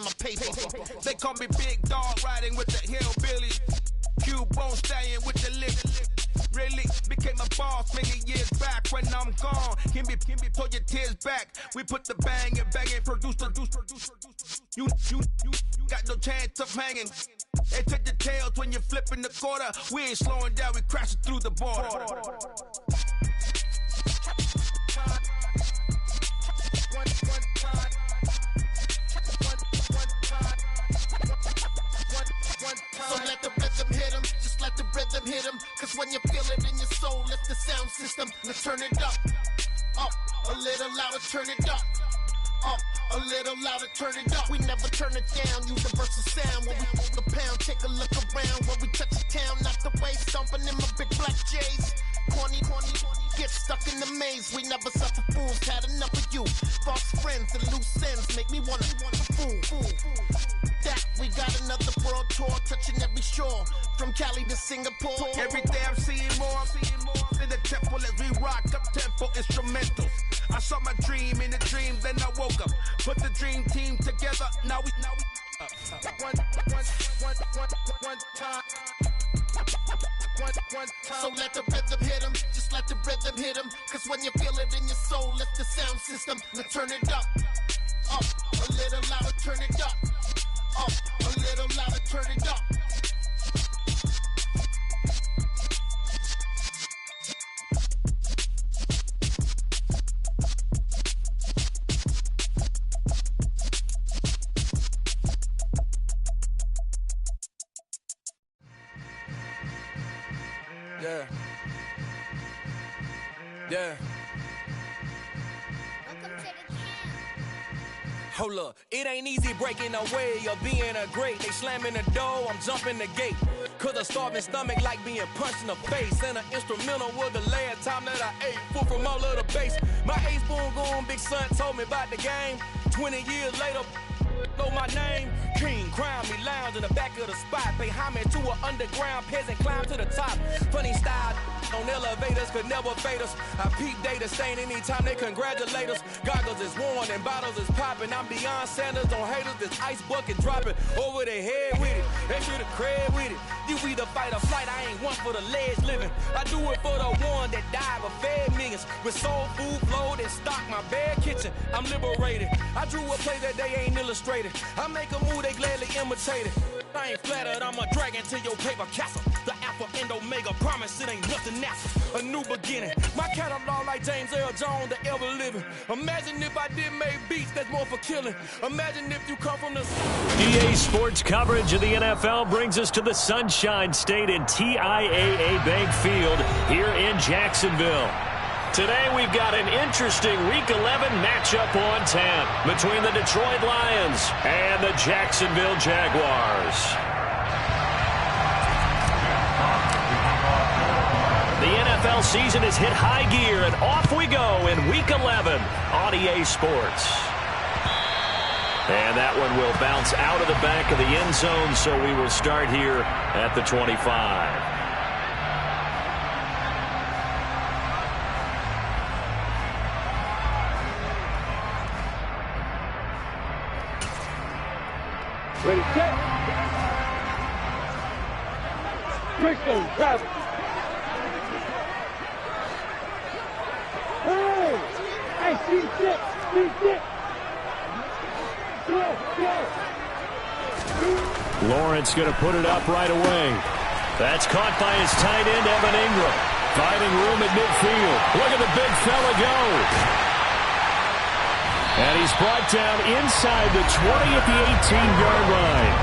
my paper. They call me Big Dog, riding with the hillbillies. Cubone staying with the lick. Really became a boss many years back. When I'm gone, can be pull your tears back. We put the bang and produce. You got no chance of hanging. They take the tails when you're flipping the quarter. We ain't slowing down, we crashing through the border. So let the rhythm hit 'em, just let the rhythm hit 'em. Cause when you feel it in your soul, lift the sound system. Let's turn it up, a little louder, turn it up. A little louder, turn it up. We never turn it down, universal sound. When we move the pound, take a look around. When we touch the town, not the way, stomping in my big black J's. Corny, get stuck in the maze. We never suffer fools, had enough of you. False friends and loose ends make me wanna fool. That we got another world tour, touching every shore, from Cali to Singapore. Every day I'm seeing more in the temple as we rock up tempo instrumentals. I saw my dream in a dream, then I woke up. Put the dream team together. Now we one time. So let the rhythm hit 'em, just let the rhythm hit 'em. Cause when you feel it in your soul, lift the sound system. Let's turn it up, a little louder, turn it up, a little louder, turn it up. Yeah. Hold up, it ain't easy breaking away or being a great. They slamming the door, I'm jumping the gate. Cause a starving stomach like being punched in the face. And an instrumental was the last time that I ate. Full from all of the bass. My ace boom goon, big son told me about the game. 20 years later, know my name. King, crown me, lounge in the back of the spot. Pay homage to an underground peasant, climb to the top. Funny style on elevators could never fade us. I peep data stain anytime they congratulate us. Goggles is worn and bottles is popping. I'm beyond Sanders on haters, this ice bucket dropping over their head with it. They should have cred with it. You either fight or flight, I ain't one for the ledge living. I do it for the one that died but fed millions. With soul food flowed and stocked my bare kitchen. I'm liberated. I drew a play that they ain't illustrated. I make a move, they gladly imitate it. I ain't flattered, I'm a dragon to your paper castle. The Alpha and Omega promise it ain't nothing natural. A new beginning. My catalog like James L. Jones, the ever living. Imagine if I did make beats that's more for killing. Imagine if you come from the... EA Sports coverage of the NFL brings us to the Sunshine State in TIAA Bank Field here in Jacksonville. Today we've got an interesting Week 11 matchup on 10 between the Detroit Lions and the Jacksonville Jaguars. The NFL season has hit high gear, and off we go in Week 11 on EA Sports. And that one will bounce out of the back of the end zone, so we will start here at the 25. Ready, set. Bristol, travel. Hey, see sit. Lawrence going to put it up right away. That's caught by his tight end, Evan Ingram. Finding room at midfield. Look at the big fella go. And he's brought down inside the 20 at the 18-yard line.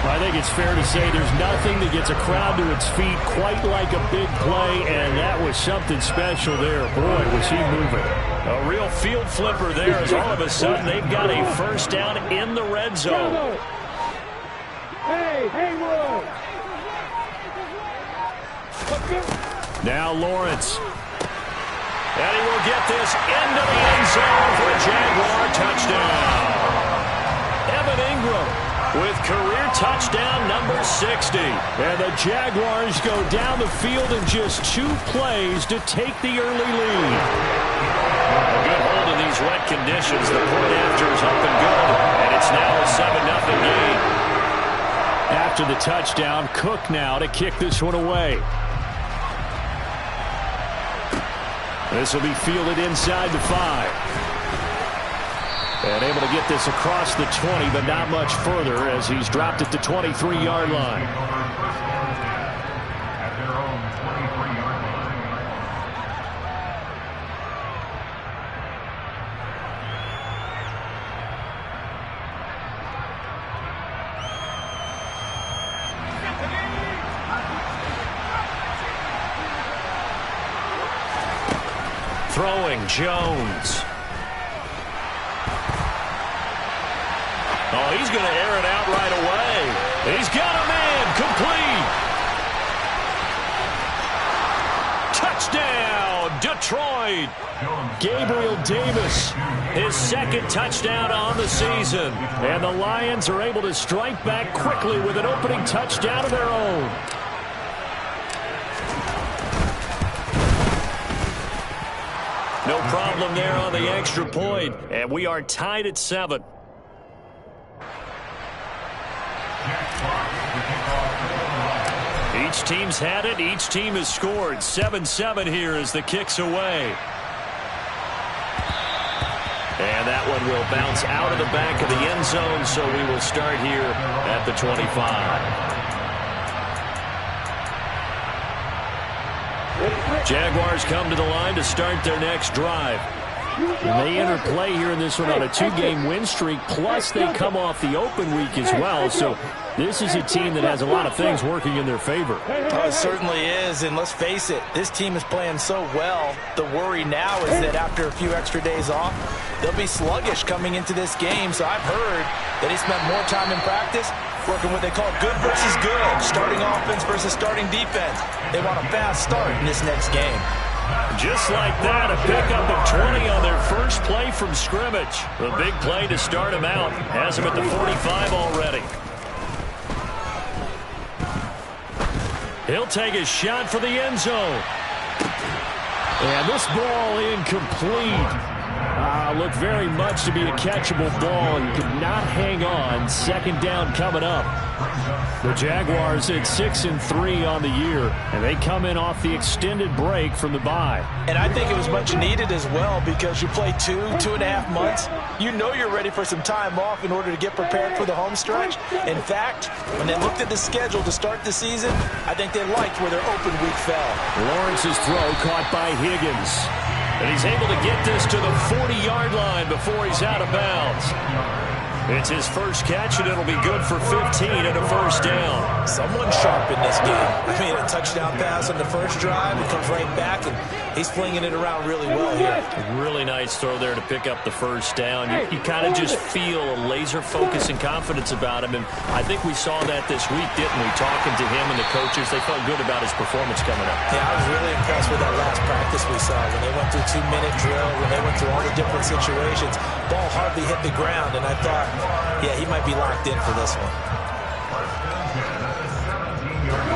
I think it's fair to say there's nothing that gets a crowd to its feet quite like a big play, and that was something special there. Boy, was he moving. A real field flipper there as all of a sudden they've got a first down in the red zone. Hey, Haywood! Now Lawrence. And he will get this into the end zone for a Jaguar touchdown. Evan Ingram with career touchdown number 60. And the Jaguars go down the field in just 2 plays to take the early lead. A good hold in these wet conditions. The point after is up and good. And it's now a After the touchdown, Cook now to kick this one away. This will be fielded inside the 5. And able to get this across the 20, but not much further as he's dropped at the 23-yard line. Throwing, Jones. Oh, he's going to air it out right away. He's got a man, complete. Touchdown, Detroit. Gabriel Davis, his second touchdown on the season. And the Lions are able to strike back quickly with an opening touchdown of their own. No problem there on the extra point. And we are tied at 7. Each team's had it. Each team has scored. 7-7 here as the kick's away. And that one will bounce out of the back of the end zone, so we will start here at the 25. Jaguars come to the line to start their next drive. And they enter play here in this one on a 2-game win streak, plus they come off the open week as well. So this is a team that has a lot of things working in their favor. Oh, it certainly is, and let's face it, this team is playing so well. The worry now is that after a few extra days off, they'll be sluggish coming into this game. So I've heard that he spent more time in practice working what they call good versus good, starting offense versus starting defense. They want a fast start in this next game. Just like that, a pickup of 20 on their first play from scrimmage. A big play to start him out. Has him at the 45 already. He'll take a shot for the end zone. And this ball incomplete. Looked very much to be a catchable ball and could not hang on. Second down coming up. The Jaguars at 6-3 on the year, and they come in off the extended break from the bye. And I think it was much needed as well because you play 2.5 months. You know you're ready for some time off in order to get prepared for the home stretch. In fact, when they looked at the schedule to start the season, I think they liked where their open week fell. Lawrence's throw caught by Higgins. And he's able to get this to the 40-yard line before he's out of bounds. It's his first catch, and it'll be good for 15 and a first down. Someone sharp in this game. I mean, a touchdown pass on the first drive. It comes right back, and he's flinging it around really well here. A really nice throw there to pick up the first down. You kind of just feel a laser focus and confidence about him, and I think we saw that this week, didn't we? Talking to him and the coaches, they felt good about his performance coming up. Yeah, I was really impressed with that last practice we saw when they went through 2-minute drill, when they went through all the different situations. Ball hardly hit the ground, and I thought, yeah, he might be locked in for this one.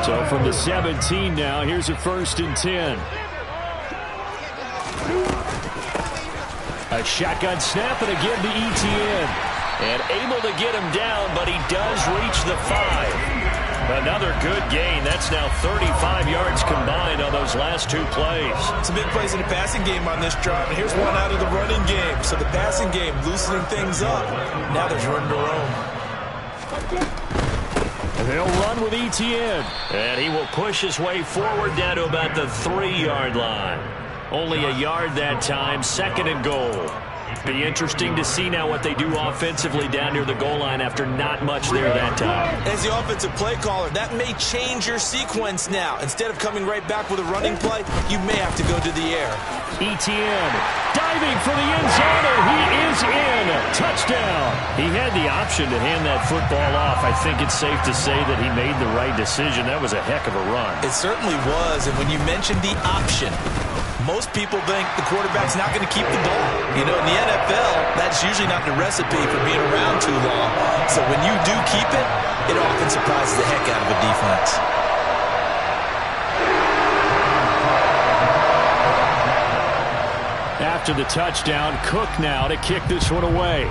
So from the 17 now, here's a 1st and 10. A shotgun snap and again to ETN. And able to get him down, but he does reach the 5. Another good gain. That's now 35 yards combined on those last 2 plays. Some big plays in the passing game on this drive. And here's one out of the running game. So the passing game loosening things up. Now there's room to roam. They'll run with ETN. And he will push his way forward down to about the 3-yard line. Only a yard that time. 2nd and goal. Be interesting to see now what they do offensively down near the goal line after not much there that time. As the offensive play caller, that may change your sequence now. Instead of coming right back with a running play, you may have to go to the air. ETN diving for the end zone, and he is in. Touchdown. He had the option to hand that football off. I think it's safe to say that he made the right decision. That was a heck of a run. It certainly was, and when you mentioned the option, most people think the quarterback's not going to keep the ball. You know, in the NFL, that's usually not the recipe for being around too long. So when you do keep it, it often surprises the heck out of a defense. After the touchdown, Cook now to kick this one away.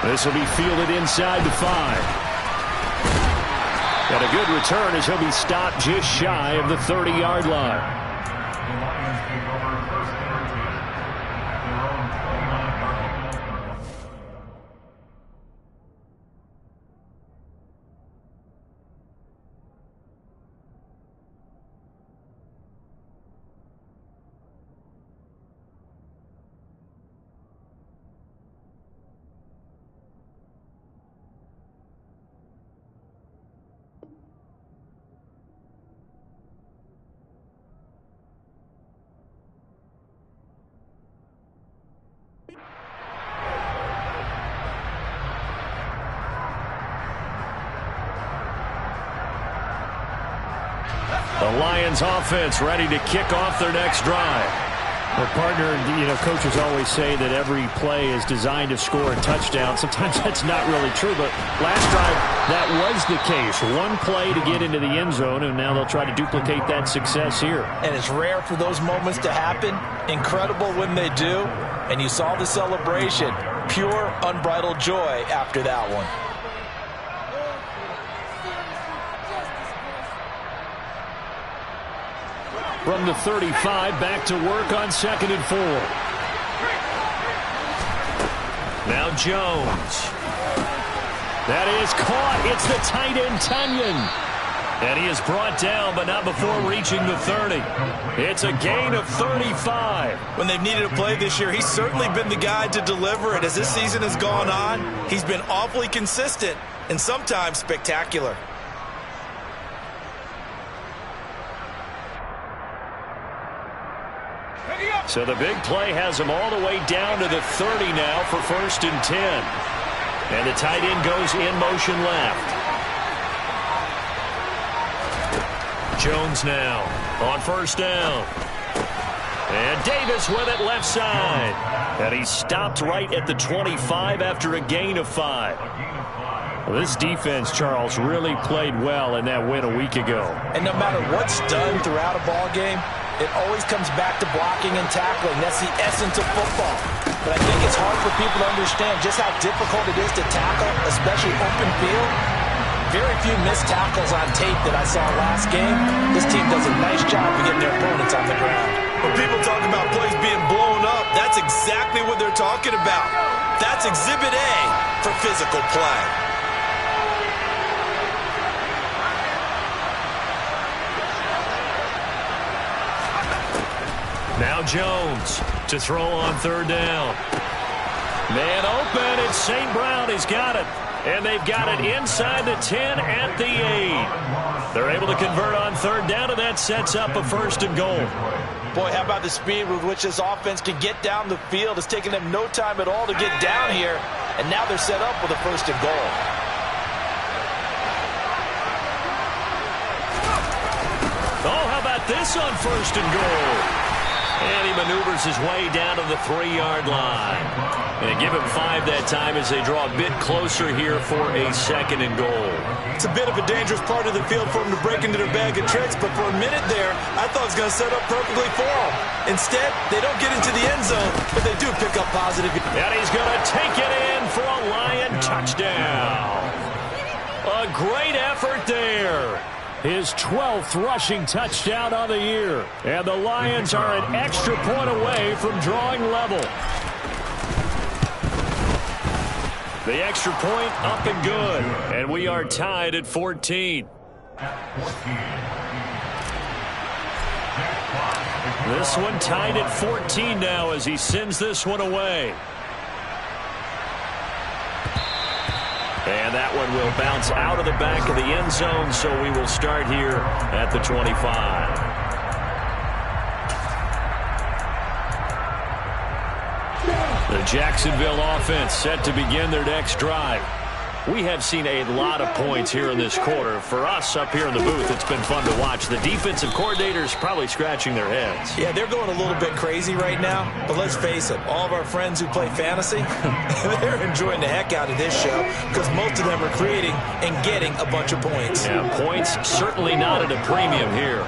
This will be fielded inside the 5. And a good return as he'll be stopped just shy of the 30-yard line. The Lions offense ready to kick off their next drive. Well, partner, coaches always say that every play is designed to score a touchdown. Sometimes that's not really true, but last drive, that was the case. One play to get into the end zone, and now they'll try to duplicate that success here. And it's rare for those moments to happen. Incredible when they do. And you saw the celebration. Pure, unbridled joy after that one. From the 35, back to work on 2nd and 4. Now Jones. That is caught. It's the tight end, Tunyon. And he is brought down, but not before reaching the 30. It's a gain of 35. When they've needed a play this year, he's certainly been the guy to deliver it. As this season has gone on, he's been awfully consistent and sometimes spectacular. So the big play has him all the way down to the 30 now for 1st and 10. And the tight end goes in motion left. Jones now on 1st down. And Davis with it left side. And he stopped right at the 25 after a gain of 5. Well, this defense, Charles, really played well in that win a week ago. And no matter what's done throughout a ball game, it always comes back to blocking and tackling. That's the essence of football. But I think it's hard for people to understand just how difficult it is to tackle, especially open field. Very few missed tackles on tape that I saw last game. This team does a nice job of getting their opponents on the ground. When people talk about plays being blown up, that's exactly what they're talking about. That's Exhibit A for physical play. Now Jones to throw on 3rd down. Man open, it's St. Brown. He's got it. And they've got it inside the 10 at the 8. They're able to convert on 3rd down, and that sets up a 1st and goal. Boy, how about the speed with which this offense can get down the field? It's taken them no time at all to get down here, and now they're set up with a 1st and goal. Oh, how about this on 1st and goal? And he maneuvers his way down to the 3-yard line. And give him 5 that time as they draw a bit closer here for a 2nd and goal. It's a bit of a dangerous part of the field for him to break into their bag of tricks, but for a minute there, I thought it was going to set up perfectly for him. Instead, they don't get into the end zone, but they do pick up positive. And he's going to take it in for a Lion touchdown. A great effort there. His 12th rushing touchdown on the year. And the Lions are an extra point away from drawing level. The extra point up and good. And we are tied at 14. This one tied at 14 now as he sends this one away. And that one will bounce out of the back of the end zone, so we will start here at the 25. The Jacksonville offense set to begin their next drive. We have seen a lot of points here in this quarter. For us up here in the booth, it's been fun to watch. The defensive coordinators probably scratching their heads. Yeah, they're going a little bit crazy right now. But let's face it, all of our friends who play fantasy, they're enjoying the heck out of this show because most of them are creating and getting a bunch of points. Yeah, points certainly not at a premium here.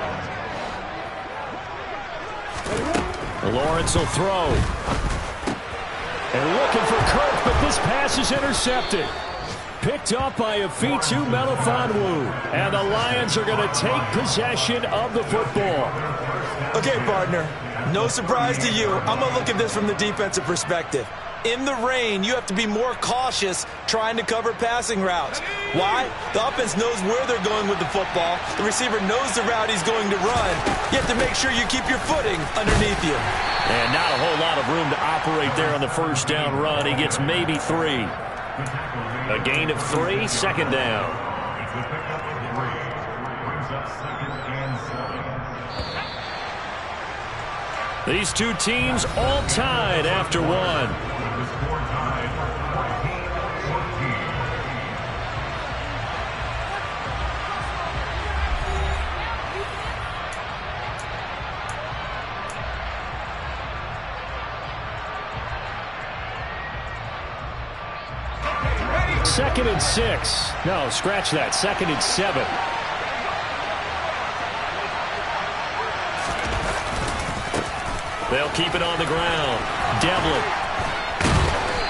Lawrence will throw. And looking for Kirk, but this pass is intercepted. Picked up by Afitu Melifonwu. And the Lions are going to take possession of the football. Okay, partner, no surprise to you. I'm going to look at this from the defensive perspective. In the rain, you have to be more cautious trying to cover passing routes. Why? The offense knows where they're going with the football. The receiver knows the route he's going to run. You have to make sure you keep your footing underneath you. And not a whole lot of room to operate there on the first down run. He gets maybe 3. A gain of 3, second down. These two teams all tied after one. Second and 6. No, scratch that. Second and 7. They'll keep it on the ground. Devlin.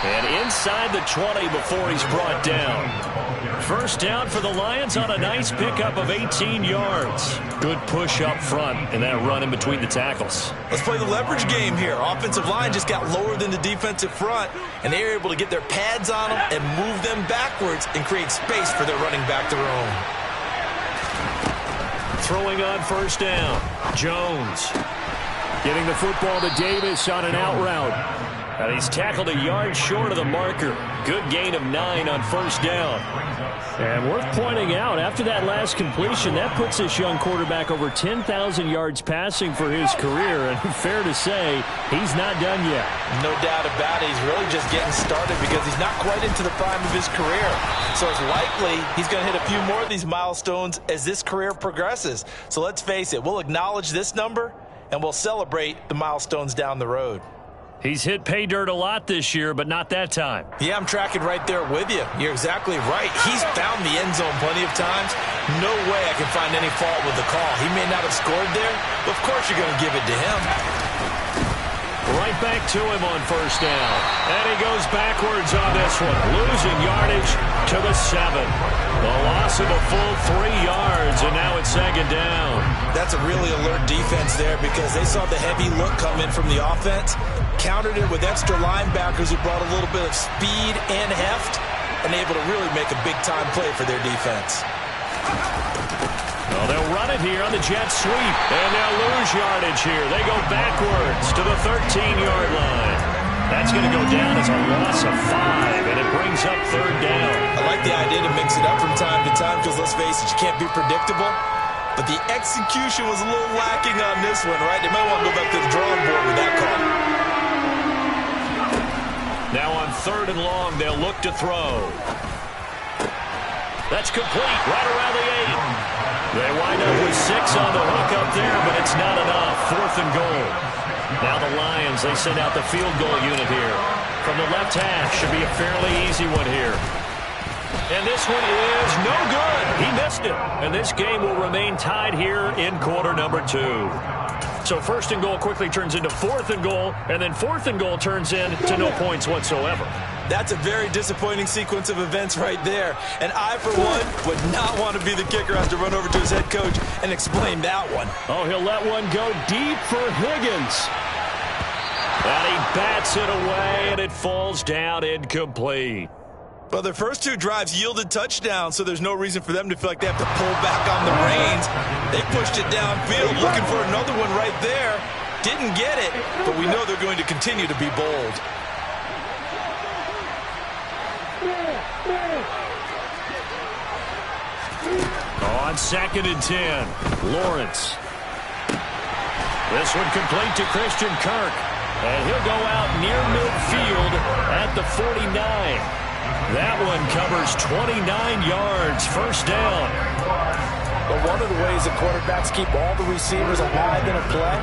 And inside the 20 before he's brought down. First down for the Lions on a nice pickup of 18 yards. Good push up front and that run in between the tackles. Let's play the leverage game here. Offensive line just got lower than the defensive front, and they were able to get their pads on them and move them backwards and create space for their running back to roam. Throwing on first down. Jones. Getting the football to Davis on an out route. And he's tackled a yard short of the marker. Good gain of 9 on first down. And worth pointing out, after that last completion, that puts this young quarterback over 10,000 yards passing for his career. And fair to say, he's not done yet. No doubt about it. He's really just getting started because he's not quite into the prime of his career. So it's likely he's going to hit a few more of these milestones as this career progresses. So let's face it, we'll acknowledge this number and we'll celebrate the milestones down the road. He's hit pay dirt a lot this year, but not that time. Yeah, I'm tracking right there with you. You're exactly right. He's found the end zone plenty of times. No way I can find any fault with the call. He may not have scored there, but of course you're going to give it to him. Right back to him on first down. And he goes backwards on this one, losing yardage to the 7. The loss of a full 3 yards, and now it's second down. That's a really alert defense there because they saw the heavy look come in from the offense, countered it with extra linebackers who brought a little bit of speed and heft, and able to really make a big-time play for their defense. Well, they'll run it here on the jet sweep, and they'll lose yardage here. They go backwards to the 13-yard line. That's going to go down as a loss of 5, and it brings up third down. I like the idea to mix it up from time to time because, let's face it, you can't be predictable. But the execution was a little lacking on this one, right? They might want to go back to the drawing board with that call. Now on third and long, they'll look to throw. That's complete right around the 8. They wind up with 6 on the hook up there, but it's not enough. Fourth and goal. Now the Lions, they send out the field goal unit here. From the left hash, should be a fairly easy one here. And this one is no good. He missed it. And this game will remain tied here in quarter number 2. So first and goal quickly turns into fourth and goal, and then fourth and goal turns into no points whatsoever. That's a very disappointing sequence of events right there. And I, for one, would not want to be the kicker has to run over to his head coach and explain that one. Oh, he'll let one go deep for Higgins. And he bats it away, and it falls down incomplete. Well, their first 2 drives yielded touchdowns, so there's no reason for them to feel like they have to pull back on the reins. They pushed it downfield, looking for another one right there. Didn't get it, but we know they're going to continue to be bold. On second and 10, Lawrence. This one complete to Christian Kirk. And he'll go out near midfield at the 49. That one covers 29 yards, first down. But one of the ways that quarterbacks keep all the receivers alive in a play,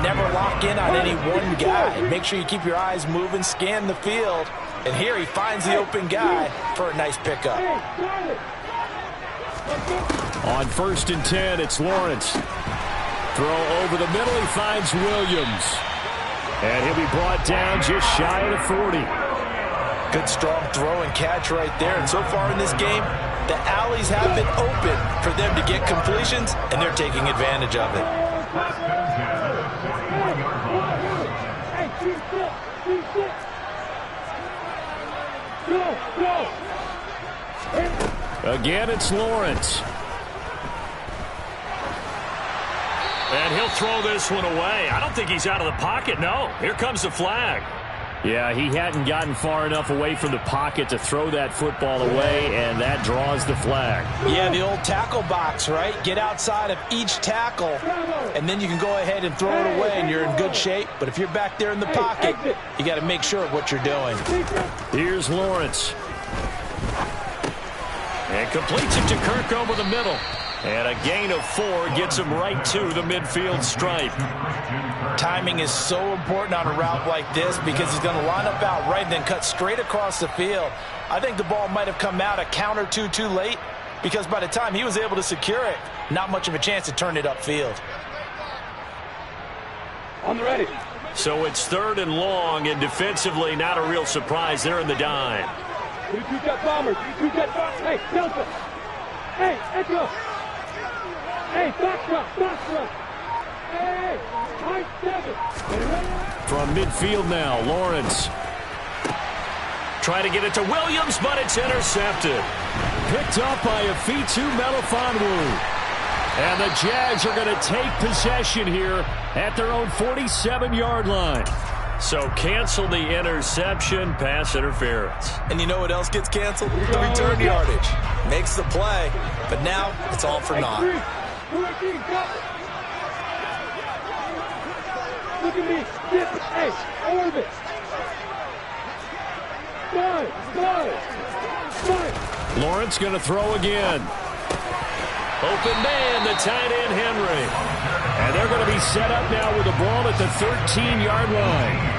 never lock in on any one guy. Make sure you keep your eyes moving, scan the field. And here he finds the open guy for a nice pickup. On first and 10, it's Lawrence. Throw over the middle, he finds Williams. And he'll be brought down just shy of the 40. Good strong throw and catch right there. And so far in this game, the alleys have been open for them to get completions, and they're taking advantage of it. Again, it's Lawrence. And he'll throw this one away. I don't think he's out of the pocket, no. Here comes the flag. Yeah, he hadn't gotten far enough away from the pocket to throw that football away, and that draws the flag. Yeah, the old tackle box, right? Get outside of each tackle, and then you can go ahead and throw it away, and you're in good shape. But if you're back there in the pocket, you got to make sure of what you're doing. Here's Lawrence. And completes it to Kirk over the middle. And a gain of 4 gets him right to the midfield stripe. Timing is so important on a route like this because he's going to line up out right and then cut straight across the field. I think the ball might have come out a count or two too late because by the time he was able to secure it, not much of a chance to turn it upfield. On the ready. So it's 3rd and long, and defensively not a real surprise. They're in the dime. You two-jet bombers. You two-jet bombers. Hey, Delta. Hey, Echo. Hey, Foxtrot. Hey, high 7. From midfield now, Lawrence. Try to get it to Williams, but it's intercepted. Picked up by Afitu Melifonwu. And the Jags are going to take possession here at their own 47-yard line. So cancel the interception, pass interference. And you know what else gets canceled? The return yardage. Makes the play, but now it's all for naught. Look at me. Hey, orbit. 5. Lawrence going to throw again. Open man, the tight end, Henry. And they're going to be set up now with the ball at the 13-yard line.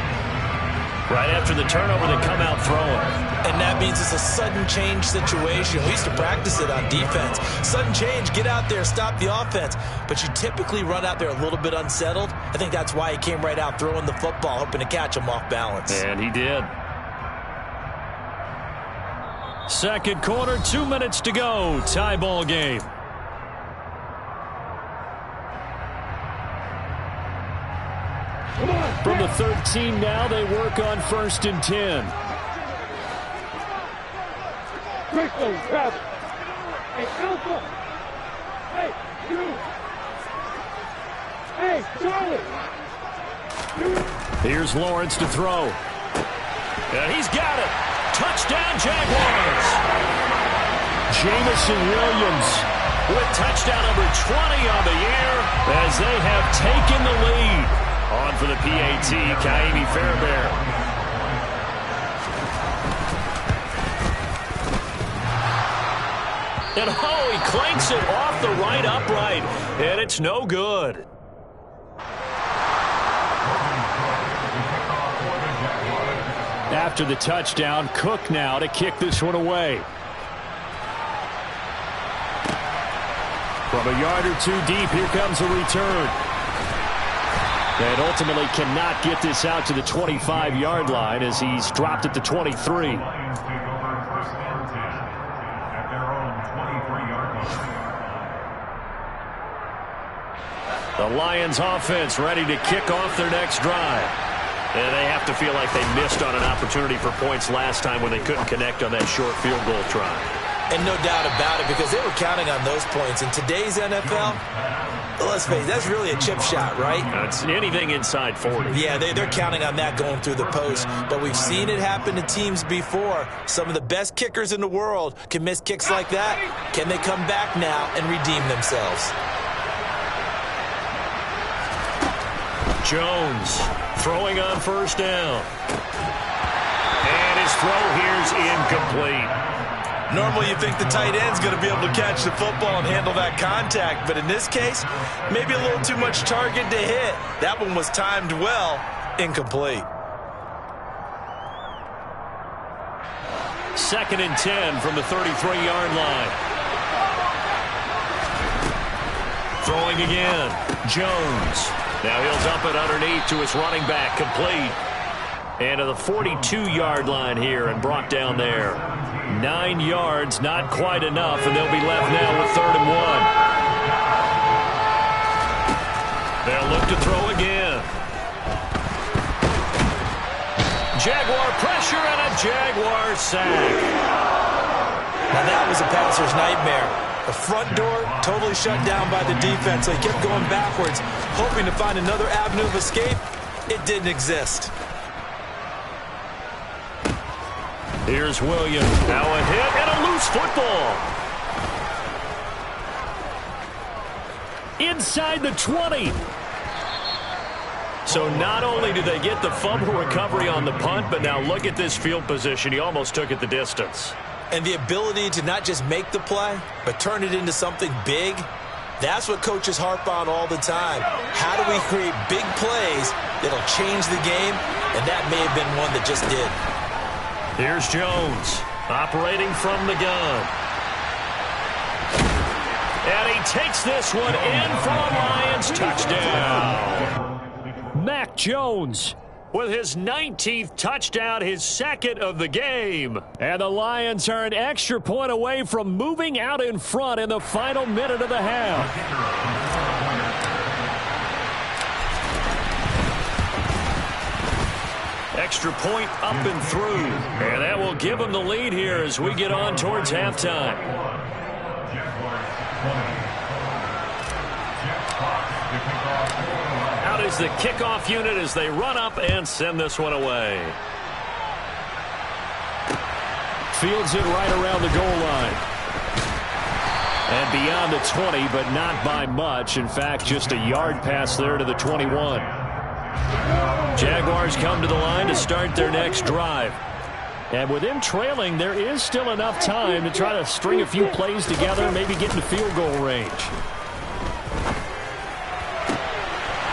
Right after the turnover, they come out throwing. And that means it's a sudden change situation. We used to practice it on defense. Sudden change, get out there, stop the offense. But you typically run out there a little bit unsettled. I think that's why he came right out throwing the football, hoping to catch him off balance. And he did. Second quarter, 2 minutes to go. Tie ball game. From the 13 now, they work on 1st and 10. Bristol, Travis. Hey, Alpha. Hey, you. Hey, Charlie. Here's Lawrence to throw. And he's got it. Touchdown, Jaguars. Jamison Williams with touchdown number 20 on the year as they have taken the lead. On for the PAT, Kaimi Fairbairn. And he clanks it off the right upright, and it's no good. After the touchdown, Cook now to kick this one away. From a yard or two deep, here comes a return. And ultimately cannot get this out to the 25-yard line as he's dropped at the 23. The Lions offense ready to kick off their next drive. And they have to feel like they missed on an opportunity for points last time when they couldn't connect on that short field goal try. And no doubt about it, because they were counting on those points. In today's NFL, let's face it, that's really a chip shot, right? That's anything inside 40. Yeah, they're counting on that going through the post. But we've seen it happen to teams before. Some of the best kickers in the world can miss kicks like that. Can they come back now and redeem themselves? Jones throwing on 1st down. And his throw here's incomplete. Normally you think the tight end's going to be able to catch the football and handle that contact, but in this case, maybe a little too much target to hit. That one was timed well, incomplete. 2nd and 10 from the 33-yard line. Throwing again. Jones. Now he'll dump it underneath to his running back. Complete. And to the 42-yard line here and brought down there. 9 yards, not quite enough, and they'll be left now with 3rd and 1. They'll look to throw again. Jaguar pressure and a Jaguar sack. Now that was a passer's nightmare. The front door totally shut down by the defense, so he kept going backwards, hoping to find another avenue of escape. It didn't exist. Here's Williams. Now a hit and a loose football. Inside the 20. So not only did they get the fumble recovery on the punt, but now look at this field position. He almost took it the distance. And the ability to not just make the play, but turn it into something big, that's what coaches harp on all the time. How do we create big plays that'll change the game? And that may have been one that just did. Here's Jones, operating from the gun. And he takes this one in for a Lions touchdown. Mac Jones with his 19th touchdown, his 2nd of the game. And the Lions are an extra point away from moving out in front in the final minute of the half. Extra point up and through. And that will give them the lead here as we get on towards halftime. Out is the kickoff unit as they run up and send this one away. Fields it right around the goal line. And beyond the 20, but not by much. In fact, just a yard pass there to the 21. Jaguars come to the line to start their next drive. And with them trailing, there is still enough time to try to string a few plays together and maybe get into field goal range.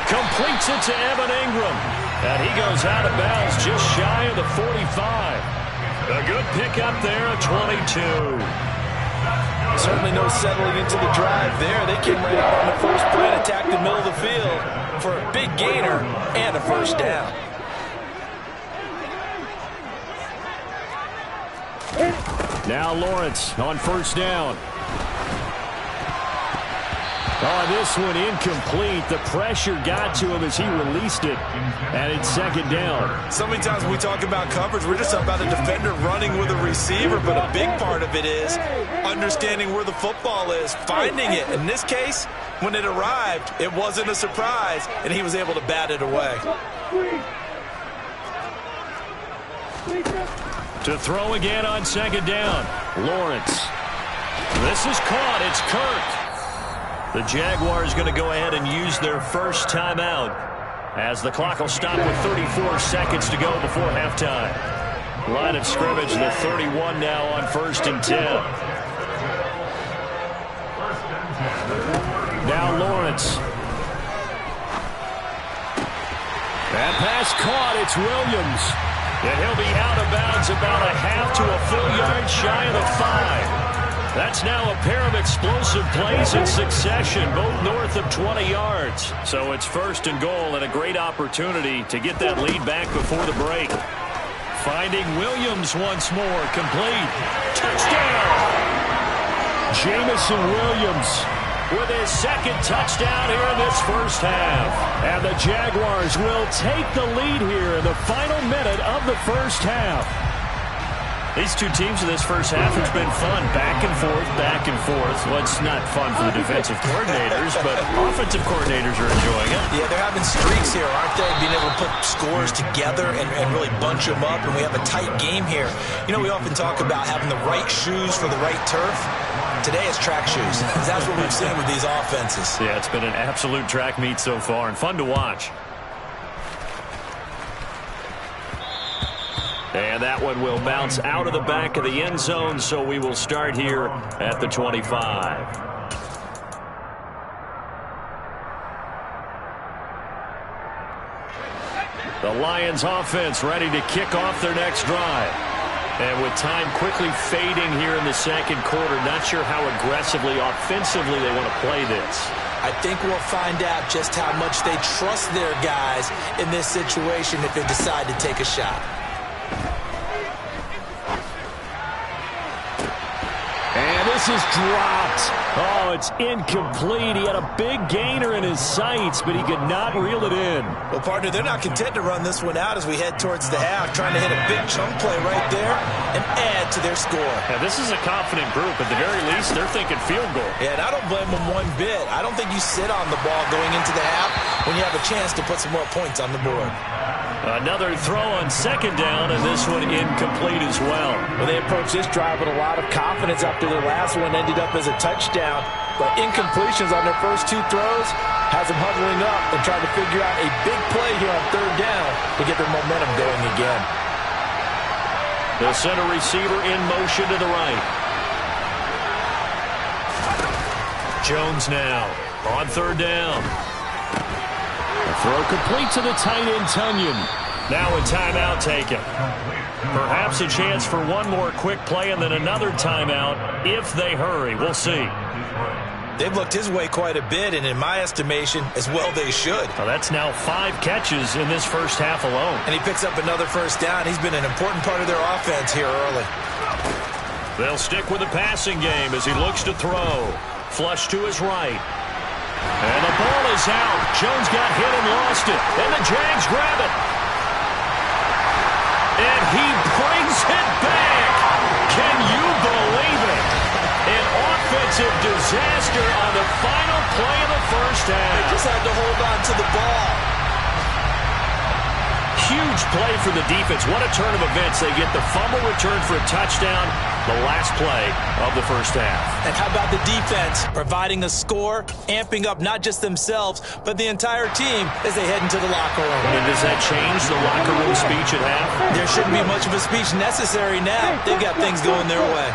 Completes it to Evan Ingram. And he goes out of bounds just shy of the 45. A good pickup there at 22. Certainly no settling into the drive there. They came right out on the first play and attacked the middle of the field for a big gainer and a first down. Now Lawrence on first down. Oh, this one incomplete. The pressure got to him as he released it. And it's 2nd down. So many times when we talk about coverage, we're just about a defender running with a receiver, but a big part of it is understanding where the football is, finding it. In this case, when it arrived, it wasn't a surprise, and he was able to bat it away. To throw again on 2nd down. Lawrence. This is caught. It's Kirk. The Jaguars going to go ahead and use their first timeout as the clock will stop with 34 seconds to go before halftime. Line of scrimmage, the 31 now on 1st and 10. Now Lawrence. That pass caught. It's Williams. And he'll be out of bounds about a half to a full yard shy of the 5. That's now a pair of explosive plays in succession, both north of 20 yards. So it's 1st and goal and a great opportunity to get that lead back before the break. Finding Williams once more, complete. Touchdown! Jamison Williams with his 2nd touchdown here in this first half. And the Jaguars will take the lead here in the final minute of the first half. These two teams in this first half, it's been fun. Back and forth, back and forth. Well, it's not fun for the defensive coordinators, but offensive coordinators are enjoying it. Yeah, they're having streaks here, aren't they? Being able to put scores together and really bunch them up, and we have a tight game here. You know, we often talk about having the right shoes for the right turf. Today it's track shoes. That's what we've seen with these offenses. Yeah, it's been an absolute track meet so far and fun to watch. And that one will bounce out of the back of the end zone, so we will start here at the 25. The Lions offense ready to kick off their next drive. And with time quickly fading here in the 2nd quarter, not sure how aggressively, offensively they want to play this. I think we'll find out just how much they trust their guys in this situation if they decide to take a shot. And this is dropped. Oh, it's incomplete. He had a big gainer in his sights, but he could not reel it in. Well, partner, they're not content to run this one out as we head towards the half, trying to hit a big chunk play right there and add to their score. Yeah, this is a confident group. At the very least, they're thinking field goal. Yeah, and I don't blame them one bit. I don't think you sit on the ball going into the half when you have a chance to put some more points on the board. Another throw on second down, and this one incomplete as well. Well, they approached this drive with a lot of confidence after their last one ended up as a touchdown. But incompletions on their first two throws has them huddling up and trying to figure out a big play here on third down to get their momentum going again. The center receiver in motion to the right. Jones now on third down. A throw complete to the tight end, Tunyon. Now a timeout taken. Perhaps a chance for one more quick play and then another timeout if they hurry. We'll see. They've looked his way quite a bit, and in my estimation, as well they should. Well, that's now 5 catches in this first half alone. And he picks up another first down. He's been an important part of their offense here early. They'll stick with the passing game as he looks to throw. Flush to his right. And the ball is out. Jones got hit and lost it. And the Jags grab it. And he brings it back. Can you believe it? An offensive disaster on the final play of the first half. They just had to hold on to the ball. Huge play for the defense. What a turn of events. They get the fumble return for a touchdown. The last play of the first half. And how about the defense providing a score, amping up not just themselves, but the entire team as they head into the locker room. And does that change the locker room speech at half? There shouldn't be much of a speech necessary now. They've got things going their way.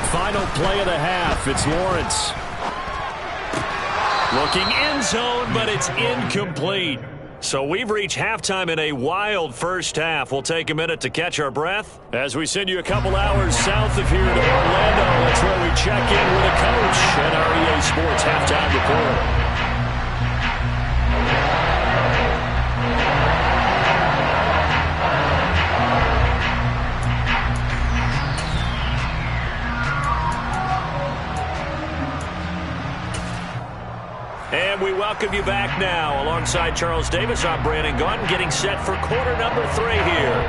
Final play of the half. It's Lawrence. Looking end zone, but it's incomplete. So we've reached halftime in a wild first half. We'll take a minute to catch our breath as we send you a couple hours south of here to Orlando. That's where we check in with a coach at our EA Sports Halftime Report. And we welcome you back now. Alongside Charles Davis, I'm Brandon Gaudin, getting set for quarter number 3 here.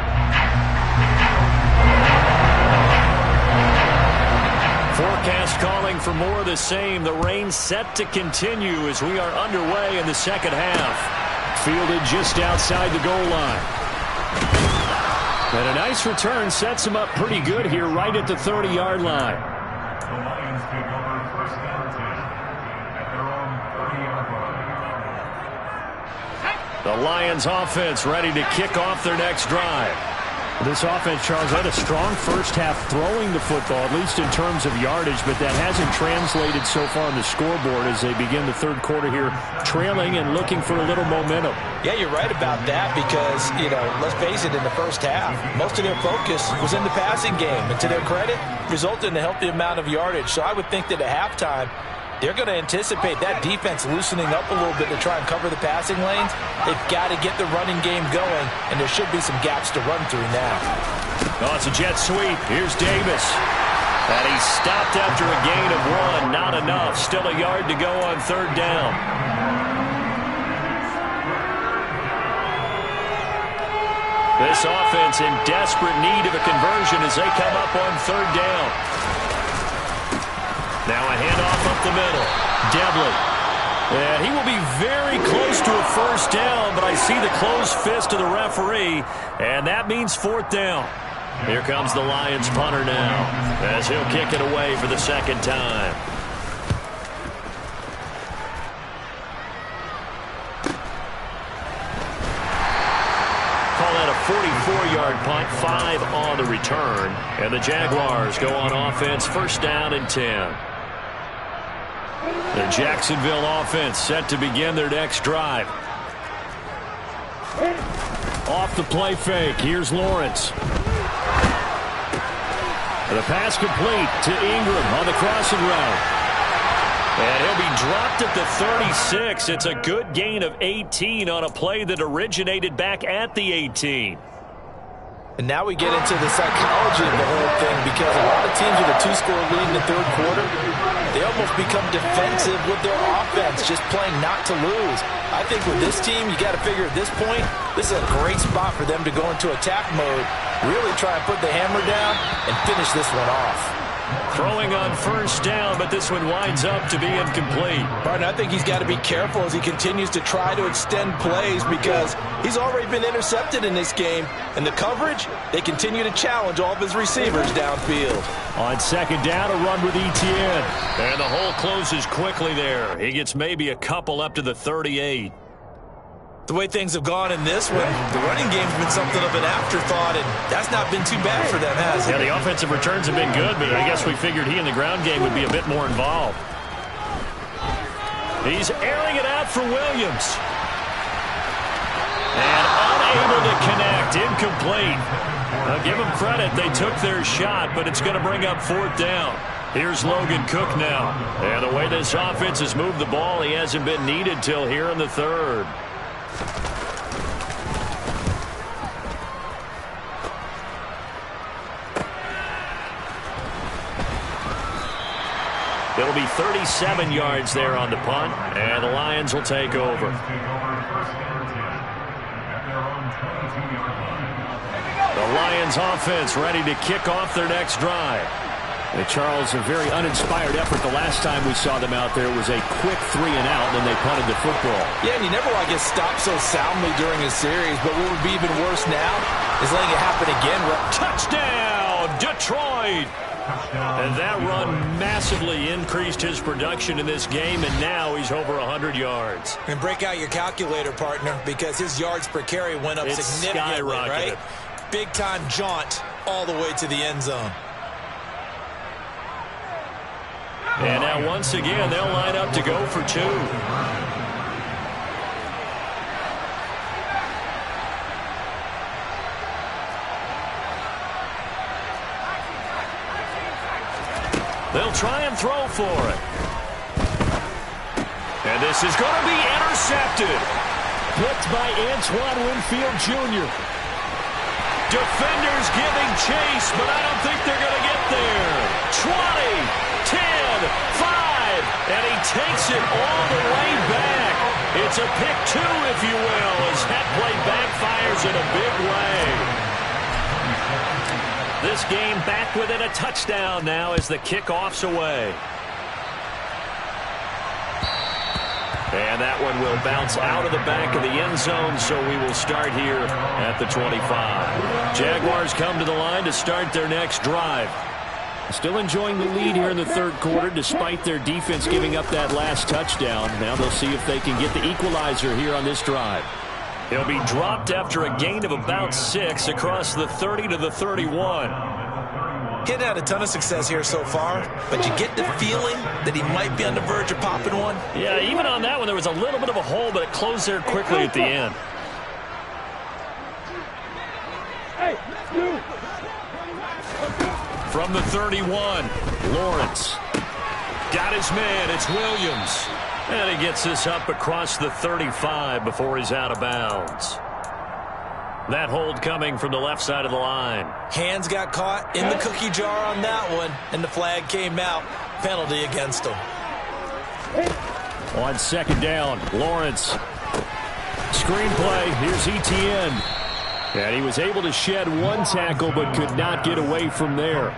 Forecast calling for more of the same. The rain set to continue as we are underway in the second half. Fielded just outside the goal line. And a nice return sets him up pretty good here right at the 30-yard line. The Lions take over first down at their own 30-yard line. The Lions offense ready to kick off their next drive. This offense, Charles, had a strong first half throwing the football, at least in terms of yardage, but that hasn't translated so far on the scoreboard as they begin the third quarter here, trailing and looking for a little momentum. Yeah, you're right about that because, let's face it, in the first half, most of their focus was in the passing game. And to their credit, resulted in a healthy amount of yardage. So I would think that at halftime, they're going to anticipate that defense loosening up a little bit to try and cover the passing lanes. They've got to get the running game going, and there should be some gaps to run through now. Oh, it's a jet sweep. Here's Davis. And he stopped after a gain of 1. Not enough. Still a yard to go on third down. This offense in desperate need of a conversion as they come up on third down. Now a handoff up the middle. Devlin. And he will be very close to a first down, but I see the closed fist of the referee, and that means fourth down. Here comes the Lions punter now as he'll kick it away for the second time. Call that a 44-yard punt, 5 on the return, and the Jaguars go on offense, first down and 10. The Jacksonville offense set to begin their next drive. Off the play fake, here's Lawrence. The pass complete to Ingram on the crossing route. And he'll be dropped at the 36. It's a good gain of 18 on a play that originated back at the 18. And now we get into the psychology of the whole thing, because a lot of teams with a 2-score lead in the third quarter, they almost become defensive with their offense, just playing not to lose. I think with this team, you got to figure at this point, this is a great spot for them to go into attack mode, really try and put the hammer down and finish this one off. Throwing on first down, but this one winds up to be incomplete. Partner, I think he's got to be careful as he continues to try to extend plays, because he's already been intercepted in this game. And the coverage, they continue to challenge all of his receivers downfield. On second down, a run with Etienne. And the hole closes quickly there. He gets maybe a couple up to the 38. The way things have gone in this one, the running game's been something of an afterthought, and that's not been too bad for them, has it? Yeah, the offensive returns have been good, but I guess we figured he in the ground game would be a bit more involved. He's airing it out for Williams. And unable to connect, incomplete. Now, give them credit, they took their shot, but it's going to bring up fourth down. Here's Logan Cook now. And the way this offense has moved the ball, he hasn't been needed till here in the third. It'll be 37 yards there on the punt, and the Lions will take over. The Lions offense ready to kick off their next drive. And Charles, a very uninspired effort. The last time we saw them out there was a quick 3-and-out, then they punted the football. Yeah, and you never want to get stopped so soundly during a series, but what would be even worse now is letting it happen again. Touchdown, Detroit! And that run massively increased his production in this game, and now he's over 100 yards. And break out your calculator, partner, because his yards per carry went up significantly, right? Big-time jaunt all the way to the end zone. And now once again, they'll line up to go for two. They'll try and throw for it. And this is going to be intercepted. Picked by Antoine Winfield Jr. Defenders giving chase, but I don't think they're going to get there. 20, 10, 5, and he takes it all the way back. It's a pick two, if you will, as that play backfires in a big way. This game back within a touchdown now as the kickoff's away. And that one will bounce out of the back of the end zone, so we will start here at the 25. Jaguars come to the line to start their next drive. Still enjoying the lead here in the third quarter, despite their defense giving up that last touchdown. Now they'll see if they can get the equalizer here on this drive. He'll be dropped after a gain of about 6 across the 30 to the 31. He'd had a ton of success here so far, but you get the feeling that he might be on the verge of popping one. Yeah, even on that one, there was a little bit of a hole, but it closed there quickly at the end. From the 31, Lawrence. Got his man, it's Williams. And he gets this up across the 35 before he's out of bounds. That hold coming from the left side of the line. Hands got caught in the cookie jar on that one, and the flag came out. Penalty against him. On second down, Lawrence. Screenplay, here's Etienne. And he was able to shed one tackle but could not get away from there.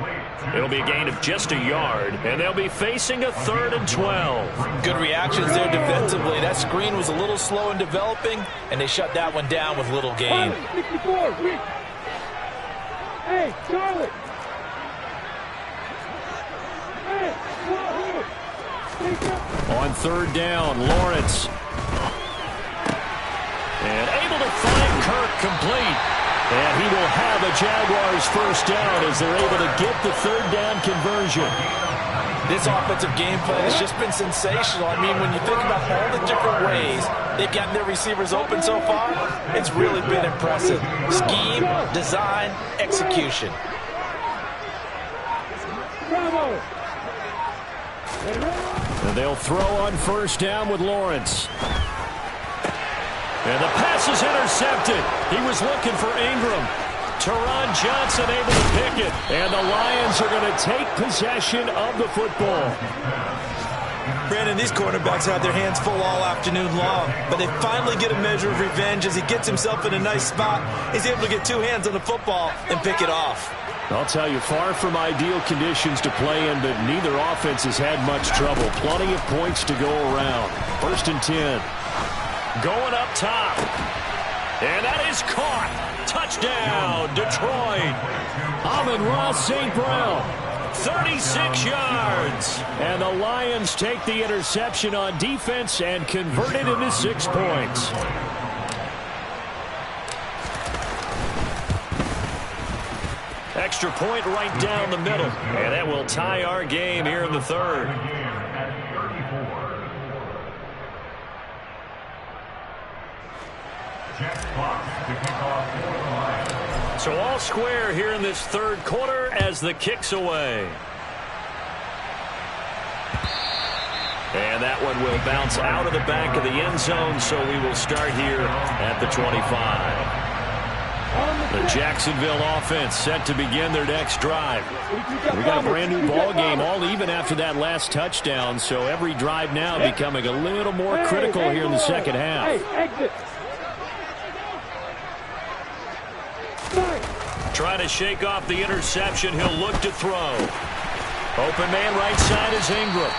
It'll be a gain of just a yard, and they'll be facing a 3rd and 12. Good reactions there defensively. That screen was a little slow in developing, and they shut that one down with little gain. Hey, Charlie! On third down, Lawrence. And able to find Kirk complete. And he will have a Jaguars first down as they're able to get the third down conversion. This offensive game plan has just been sensational. I mean, when you think about all the different ways they've gotten their receivers open so far, it's really been impressive. Scheme, design, execution. And they'll throw on first down with Lawrence. And the pass is intercepted. He was looking for Ingram. Teron Johnson able to pick it. And the Lions are going to take possession of the football. Brandon, these quarterbacks had their hands full all afternoon long, but they finally get a measure of revenge as he gets himself in a nice spot. He's able to get two hands on the football and pick it off. I'll tell you, far from ideal conditions to play in, but neither offense has had much trouble. Plenty of points to go around. 1st and 10. Going up top. And that is caught. Touchdown, Detroit. Amon-Ra St. Brown. 36 yards. And the Lions take the interception on defense and convert it into 6 points. Extra point right down the middle. And that will tie our game here in the 3rd. So all square here in this 3rd quarter as the kick's away. And that one will bounce out of the back of the end zone, so we will start here at the 25. The Jacksonville offense set to begin their next drive. We got a brand new ball game, all even after that last touchdown, so every drive now becoming a little more critical here in the second half. Trying to shake off the interception. He'll look to throw. Open man right side is Ingram.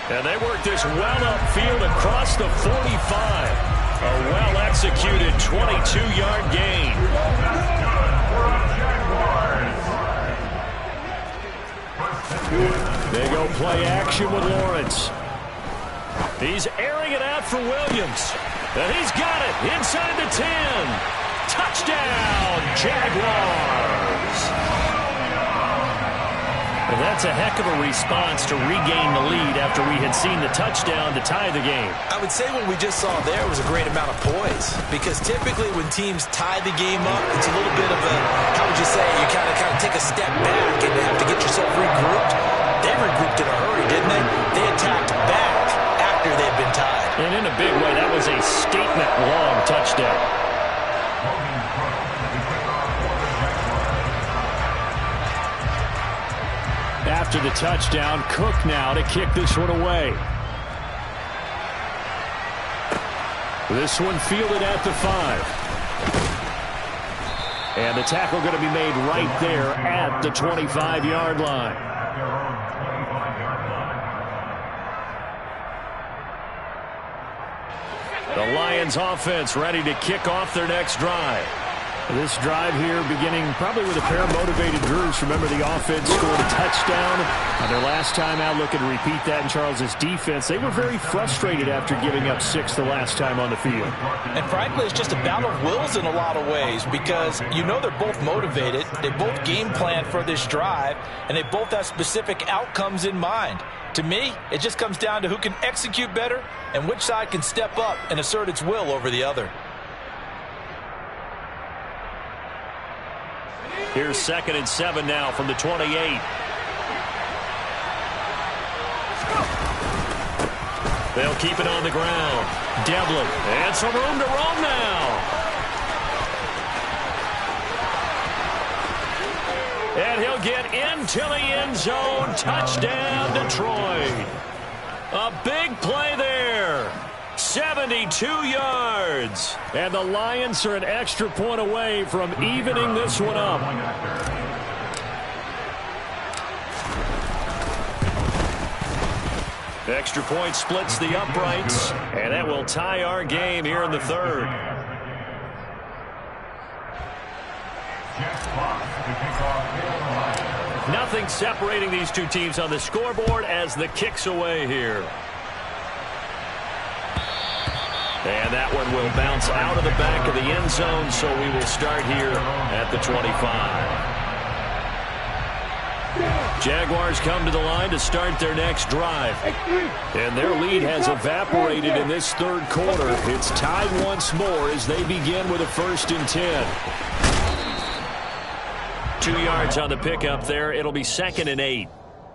And they work this well upfield across the 45. A well-executed 22-yard gain. They go play action with Lawrence. He's airing it out for Williams. And he's got it inside the 10. Touchdown, Jaguars. And that's a heck of a response to regain the lead after we had seen the touchdown to tie the game. I would say what we just saw there was a great amount of poise, because typically when teams tie the game up, it's a little bit of a, how would you say, you kind of take a step back and you have to get yourself regrouped. They regrouped in a hurry, didn't they? They attacked back after they'd been tied. And in a big way, that was a statement-long touchdown. After the touchdown, Cook now to kick this one away. This one fielded at the 5. And the tackle going to be made right there at the 25-yard line. The Lions offense ready to kick off their next drive. This drive here beginning probably with a pair of motivated groups. Remember, the offense scored a touchdown on their last time out. Looking to repeat that in Charles's defense. They were very frustrated after giving up 6 the last time on the field. And frankly, it's just a battle of wills in a lot of ways, because you know they're both motivated. They both game plan for this drive, and they both have specific outcomes in mind. To me, it just comes down to who can execute better and which side can step up and assert its will over the other. Here's 2nd and 7 now from the 28. They'll keep it on the ground. Devlin, and some room to roam now. And he'll get into the end zone. Touchdown, Detroit. A big play there. 72 yards. And the Lions are an extra point away from evening this one up. Extra point splits the uprights, and that will tie our game here in the 3rd. Nothing separating these two teams on the scoreboard as the kick's away here. And that one will bounce out of the back of the end zone, so we will start here at the 25. Jaguars come to the line to start their next drive. And their lead has evaporated in this 3rd quarter. It's tied once more as they begin with a 1st and 10. 2 yards on the pickup there. It'll be 2nd and 8.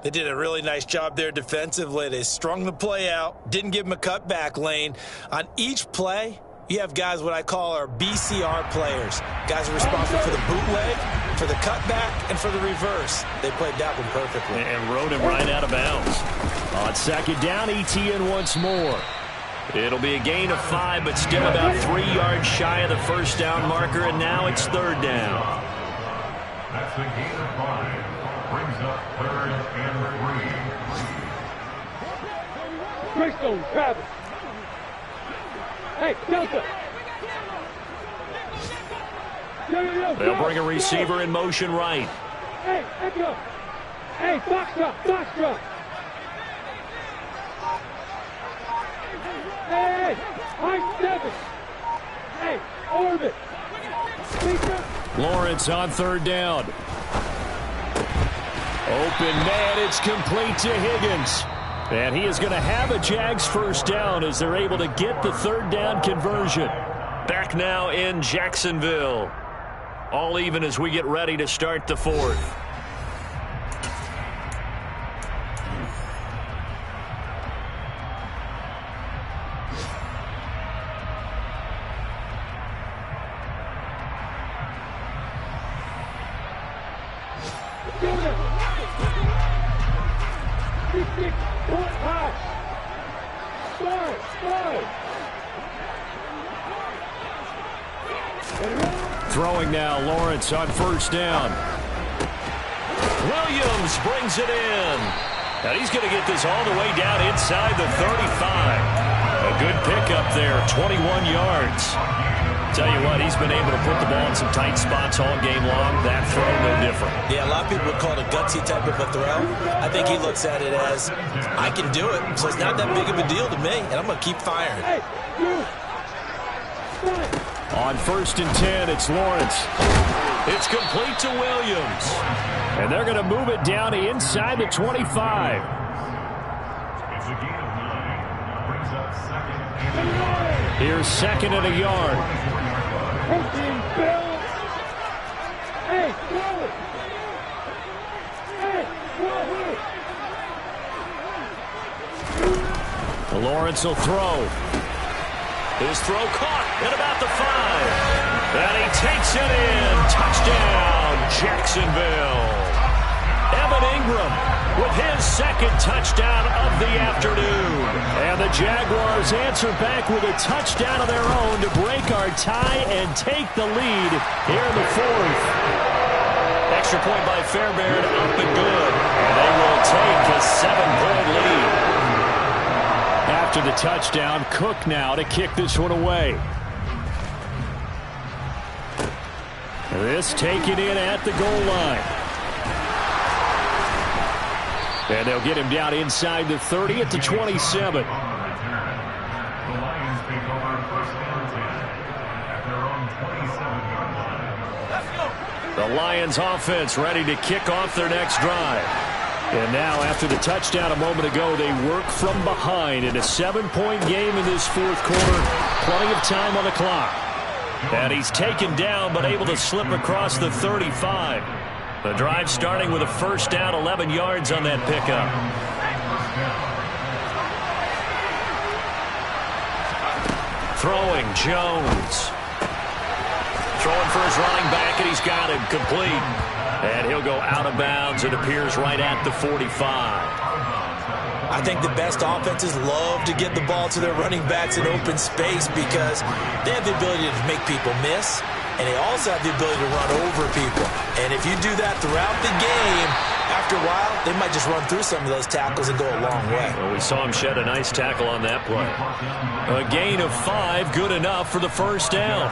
They did a really nice job there defensively. They strung the play out, didn't give him a cutback lane. On each play, you have guys what I call our BCR players. Guys are responsible for the bootleg, for the cutback, and for the reverse. They played that one perfectly. And rode him right out of bounds. On second down, ETN once more. It'll be a gain of 5, but still about 3 yards shy of the first down marker, and now it's third down. That's a gain of 5. Brings up 3rd and 3. Greystone, Travis. Hey, Delta. They'll bring a receiver in motion right. Hey, Echo. Hey, Foxtrot. Hey, I-7. Hey, Orbit. Lawrence on third down. Open man, it's complete to Higgins. And he is going to have a Jags first down as they're able to get the third down conversion. Back now in Jacksonville. All even as we get ready to start the fourth. Throwing now, Lawrence on first down. Williams brings it in. And he's going to get this all the way down inside the 35. A good pickup there, 21 yards. Tell you what, he's been able to put the ball in some tight spots all game long. That throw, no different. Yeah, a lot of people would call it a gutsy type of a throw. I think he looks at it as, I can do it, so it's not that big of a deal to me, and I'm going to keep firing. On first and 10, it's Lawrence. It's complete to Williams. And they're going to move it down to inside the 25. It's a gain of 9. Brings up 2nd and 9. Here's 2nd and a yard. Hey, throw it. Hey, Lawrence will throw. His throw caught at about the 5. And he takes it in. Touchdown, Jacksonville. Evan Ingram with his second touchdown of the afternoon. And the Jaguars answer back with a touchdown of their own to break our tie and take the lead here in the fourth. Extra point by Fairbairn, up and good. And they will take a 7-point lead. After the touchdown, Cook now to kick this one away. This taken in at the goal line. And they'll get him down inside the 30 at the 27. The Lions take over 1st and 10 at their own 27-yard line. The Lions offense ready to kick off their next drive. And now, after the touchdown a moment ago, they work from behind in a 7-point game in this fourth quarter. Plenty of time on the clock. And he's taken down, but able to slip across the 35. The drive starting with a first down, 11 yards on that pickup. Throwing, Jones. Throwing for his running back, and he's got him complete. And he'll go out of bounds. It appears right at the 45. I think the best offenses love to get the ball to their running backs in open space because they have the ability to make people miss, and they also have the ability to run over people. And if you do that throughout the game, after a while, they might just run through some of those tackles and go a long way. Well, we saw him shed a nice tackle on that play. A gain of 5, good enough for the first down.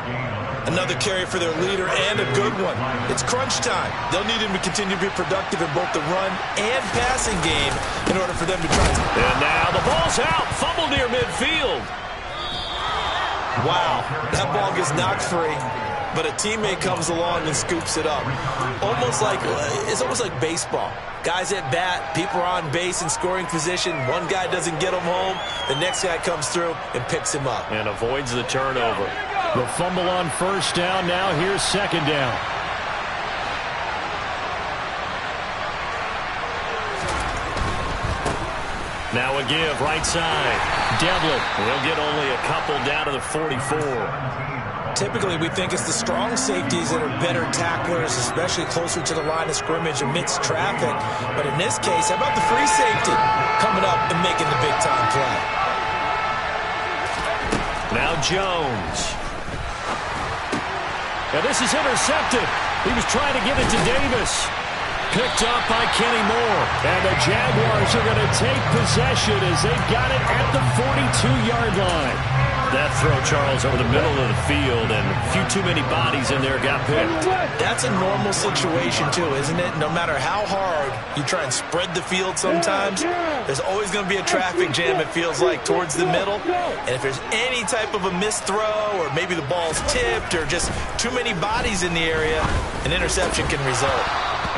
Another carry for their leader and a good one. It's crunch time. They'll need him to continue to be productive in both the run and passing game in order for them to try to... And now the ball's out. Fumble near midfield. Wow, that ball gets knocked free, but a teammate comes along and scoops it up. It's almost like baseball. Guys at bat, people are on base in scoring position. One guy doesn't get him home. The next guy comes through and picks him up. And avoids the turnover. The fumble on first down. Now here's second down. Now a give, right side. Devlin will get only a couple down to the 44. Typically, we think it's the strong safeties that are better tacklers, especially closer to the line of scrimmage amidst traffic. But in this case, how about the free safety coming up and making the big-time play? Now Jones. Now this is intercepted. He was trying to give it to Davis. Picked up by Kenny Moore. And the Jaguars are going to take possession as they've got it at the 42-yard line. That throw, Charles, over the middle of the field, and a few too many bodies in there got picked. That's a normal situation, too, isn't it? No matter how hard you try and spread the field sometimes, there's always going to be a traffic jam, it feels like, towards the middle. And if there's any type of a missed throw, or maybe the ball's tipped, or just too many bodies in the area, an interception can result.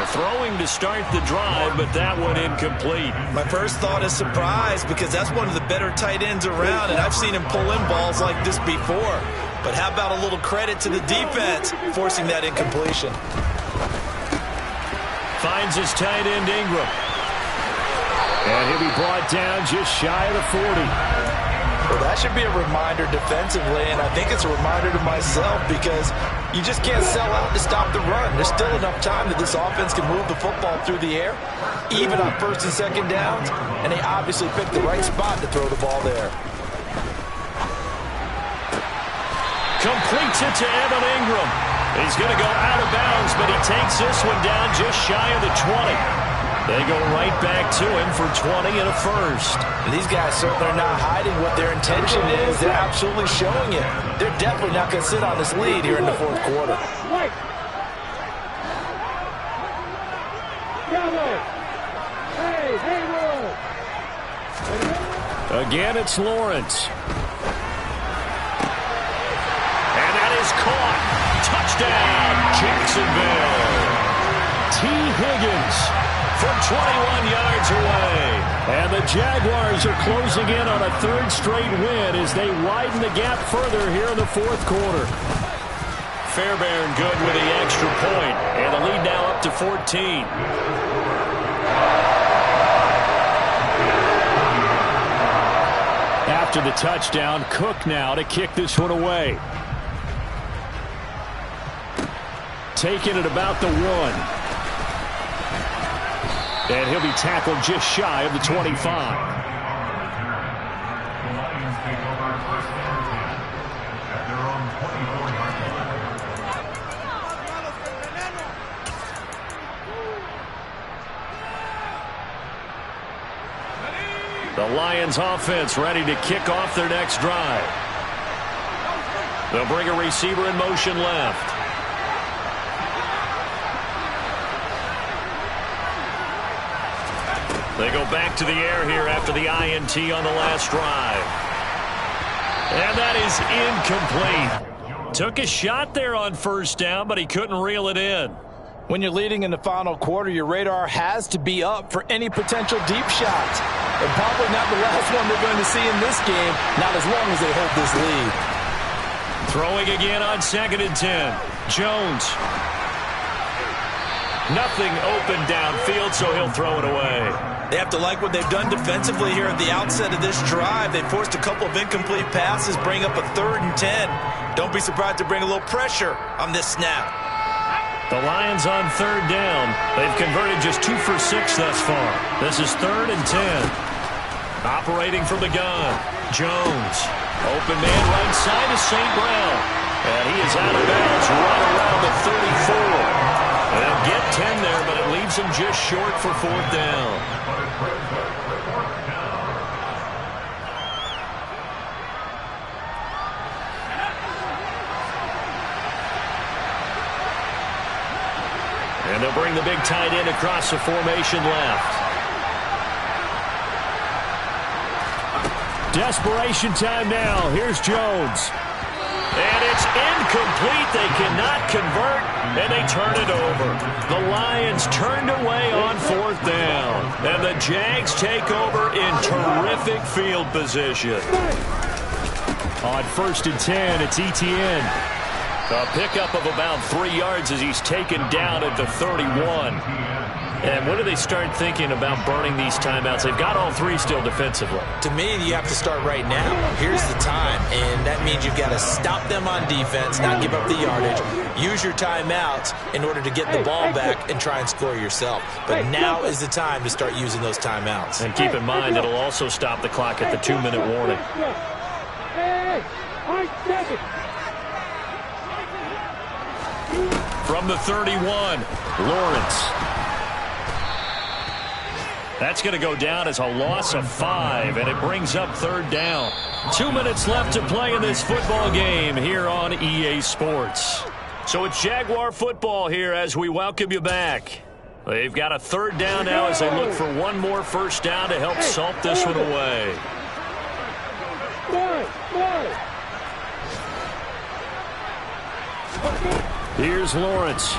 Throwing to start the drive, but that one incomplete. My first thought is surprise, because that's one of the better tight ends around, and I've seen him pull in balls like this before. But how about a little credit to the defense forcing that incompletion? Finds his tight end Ingram. And he'll be brought down just shy of the 40. Well, that should be a reminder defensively, and I think it's a reminder to myself because you just can't sell out to stop the run. There's still enough time that this offense can move the football through the air, even on first and second downs, and they obviously picked the right spot to throw the ball there. Completes it to Evan Ingram. He's going to go out of bounds, but he takes this one down just shy of the 20. They go right back to him for 20 and a first. These guys certainly are not hiding what their intention is. They're absolutely showing it. They're definitely not going to sit on this lead here in the fourth quarter. Again, it's Lawrence. And that is caught. Touchdown, Jacksonville. T. Higgins from 21 yards away. And the Jaguars are closing in on a third straight win as they widen the gap further here in the fourth quarter. Fairbairn good with the extra point, and the lead now up to 14. After the touchdown, Cook now to kick this one away. Taking it about the 1. And he'll be tackled just shy of the 25. The Lions take over first and 10 at their own 24-yard line. The Lions offense ready to kick off their next drive. They'll bring a receiver in motion left. They go back to the air here after the INT on the last drive. And that is incomplete. Took a shot there on first down, but he couldn't reel it in. When you're leading in the final quarter, your radar has to be up for any potential deep shots. And probably not the last one they're going to see in this game, not as long as they hold this lead. Throwing again on 2nd and 10. Jones. Nothing open downfield, so he'll throw it away. They have to like what they've done defensively here at the outset of this drive. They forced a couple of incomplete passes, bring up a 3rd and 10. Don't be surprised to bring a little pressure on this snap. The Lions on 3rd down. They've converted just 2 for 6 thus far. This is 3rd and 10. Operating from the gun. Jones. Open man right side to St. Brown. And he is out of bounds right around the 34. They'll get 10 there, but it leaves them just short for 4th down. And they'll bring the big tight end across the formation left. Desperation time now. Here's Jones. And it's incomplete. They cannot convert, and they turn it over. The Lions turned away on 4th down. And the Jags take over in terrific field position. On 1st and 10, it's Etienne. A pickup of about 3 yards as he's taken down at the 31. And when do they start thinking about burning these timeouts? They've got all three still defensively. To me, you have to start right now. Here's the time, and that means you've got to stop them on defense, not give up the yardage, use your timeouts in order to get the ball back and try and score yourself. But now is the time to start using those timeouts. And keep in mind, it'll also stop the clock at the 2-minute warning. From the 31, Lawrence. That's going to go down as a loss of 5, and it brings up 3rd down. 2 minutes left to play in this football game here on EA Sports. So it's Jaguar football here as we welcome you back. They've got a 3rd down now as they look for one more first down to help salt this one away. Here's Lawrence.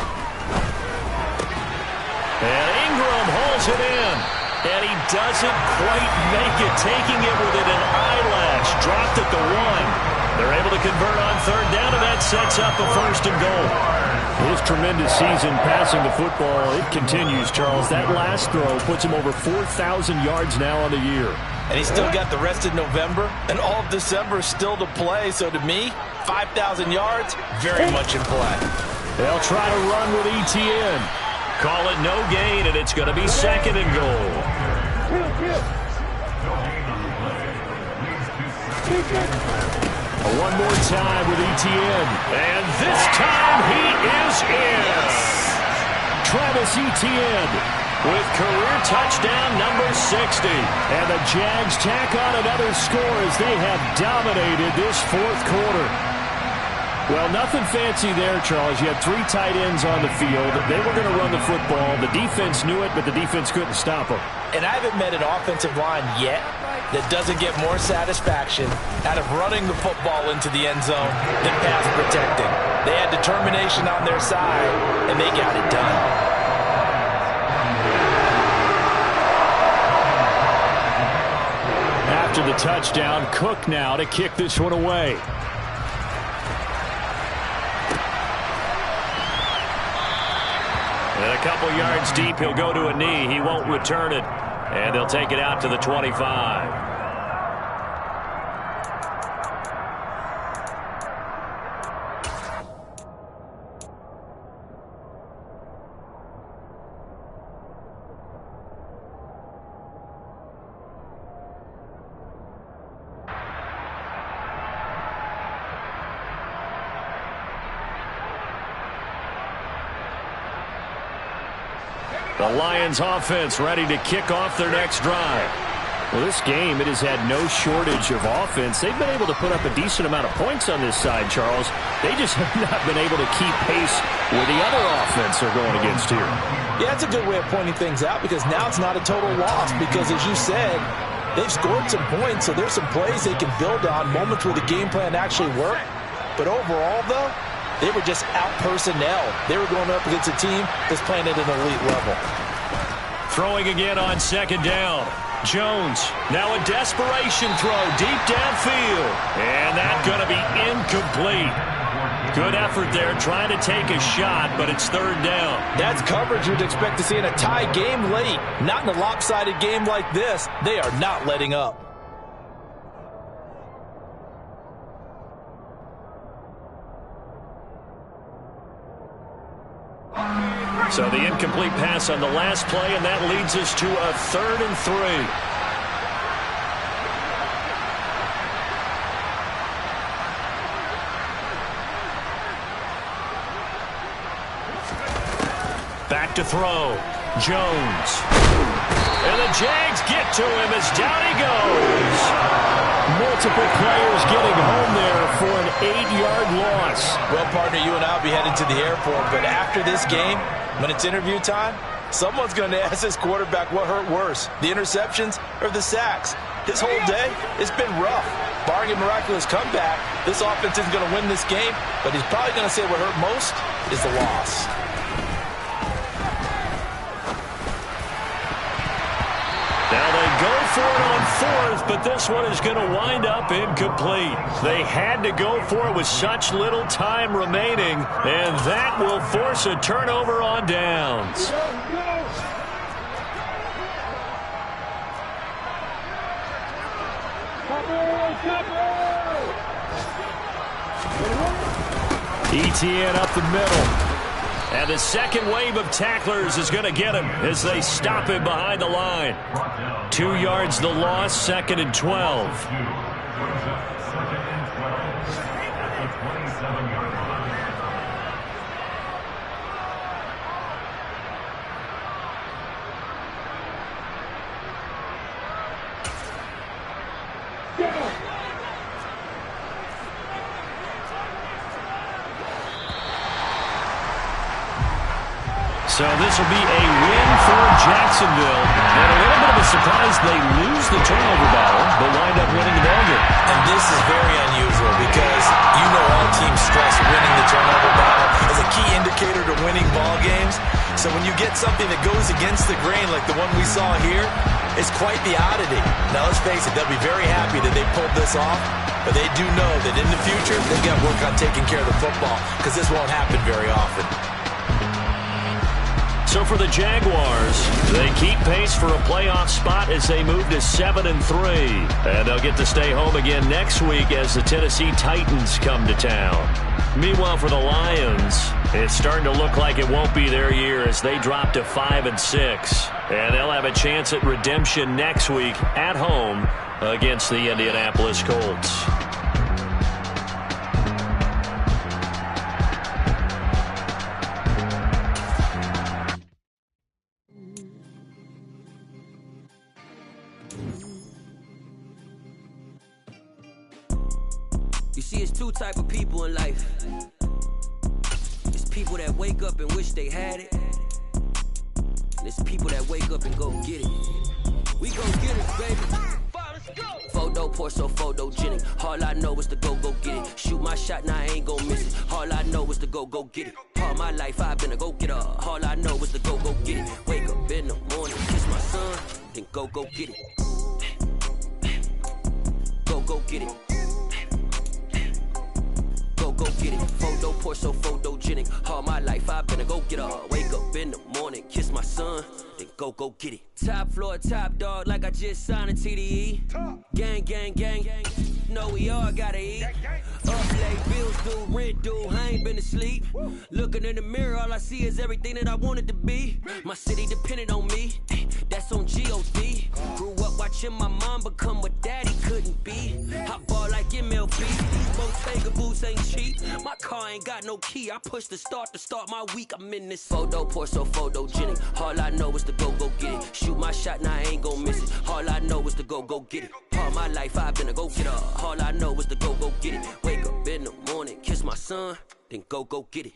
And Ingram hauls it in. And he doesn't quite make it, taking it within an eyelash. Dropped at the 1. They're able to convert on 3rd down, and that sets up a 1st and goal. His tremendous season passing the football, it continues, Charles. That last throw puts him over 4,000 yards now on the year. And he's still got the rest of November and all of December still to play. So to me, 5,000 yards, very much in play. They'll try to run with ETN. Call it no gain, and it's going to be 2nd and goal. One more time with ETN. And this time he is in. Travis Etienne with career touchdown number 60. And the Jags tack on another score as they have dominated this 4th quarter. Well, nothing fancy there, Charles. You had 3 tight ends on the field. They were going to run the football. The defense knew it, but the defense couldn't stop them. And I haven't met an offensive line yet that doesn't get more satisfaction out of running the football into the end zone than pass protecting. They had determination on their side, and they got it done. After the touchdown, Cook now to kick this one away. And a couple yards deep, he'll go to a knee. He won't return it. And they'll take it out to the 25. The Lions offense ready to kick off their next drive. Well, this game, it has had no shortage of offense. They've been able to put up a decent amount of points on this side, Charles. They just have not been able to keep pace with the other offense they're going against here. Yeah, that's a good way of pointing things out because now it's not a total loss because, as you said, they've scored some points, so there's some plays they can build on, moments where the game plan actually worked. But overall, though, they were just out-personnel. They were going up against a team that's playing at an elite level. Throwing again on 2nd down. Jones, now a desperation throw deep downfield. And that's going to be incomplete. Good effort there trying to take a shot, but it's 3rd down. That's coverage you'd expect to see in a tie game late. Not in a lopsided game like this. They are not letting up. So the incomplete pass on the last play, and that leads us to a 3rd and 3. Back to throw. Jones. And the Jags get to him as down he goes. Multiple players getting home there for an 8-yard loss. Well, partner, you and I will be headed to the airport, but after this game, when it's interview time, someone's going to ask this quarterback what hurt worse, the interceptions or the sacks. This whole day, it's been rough. Barring a miraculous comeback, this offense isn't going to win this game, but he's probably going to say what hurt most is the loss. Now they go for it on 4th, but this one is going to wind up incomplete. They had to go for it with such little time remaining, and that will force a turnover on downs. ETN up the middle. And the second wave of tacklers is going to get him as they stop him behind the line. 2 yards the loss, 2nd and 12. So this will be a win for Jacksonville. And a little bit of a surprise they lose the turnover battle, but wind up winning the ballgame. And this is very unusual because you know all teams stress winning the turnover battle as a key indicator to winning ball games. So when you get something that goes against the grain like the one we saw here, it's quite the oddity. Now let's face it, they'll be very happy that they pulled this off, but they do know that in the future they've got to work on taking care of the football because this won't happen very often. So for the Jaguars, they keep pace for a playoff spot as they move to 7-3. And they'll get to stay home again next week as the Tennessee Titans come to town. Meanwhile, for the Lions, it's starting to look like it won't be their year as they drop to 5-6. And they'll have a chance at redemption next week at home against the Indianapolis Colts. You see, it's two type of people in life. It's people that wake up and wish they had it. And it's people that wake up and go get it. We gon' get it, baby. Photo poor, so photogenic. All I know is to go get it. Shoot my shot, now I ain't gon' miss it. All I know is to go get it. All my life I've been a go-getter. All I know is to go get it. Wake up in the morning, kiss my son, then go get it. Go get it. Go get it. Photo poor, so photogenic. All my life I've been a go-getter. Wake up in the morning, kiss my son, then go get it. Top floor, top dog, like I just signed a TDE. Gang. Know we all gotta eat. Up late, bills due, rent due, I ain't been asleep. Looking in the mirror, all I see is everything that I wanted to be. My city depended on me, that's on G.O.D. Grew up watching my mom become what daddy couldn't be. I ball like MLB, these Bottega boots ain't cheap. My car ain't got no key, I push the start to start my week. I'm in this photo poor, so photogenic. All I know is to go get it. Shoot my shot, now I ain't gon' miss it. All I know is to go get it. All my life I've been a go-getter. All I know is to go get it. Wake up in the morning, kiss my son, then go get it.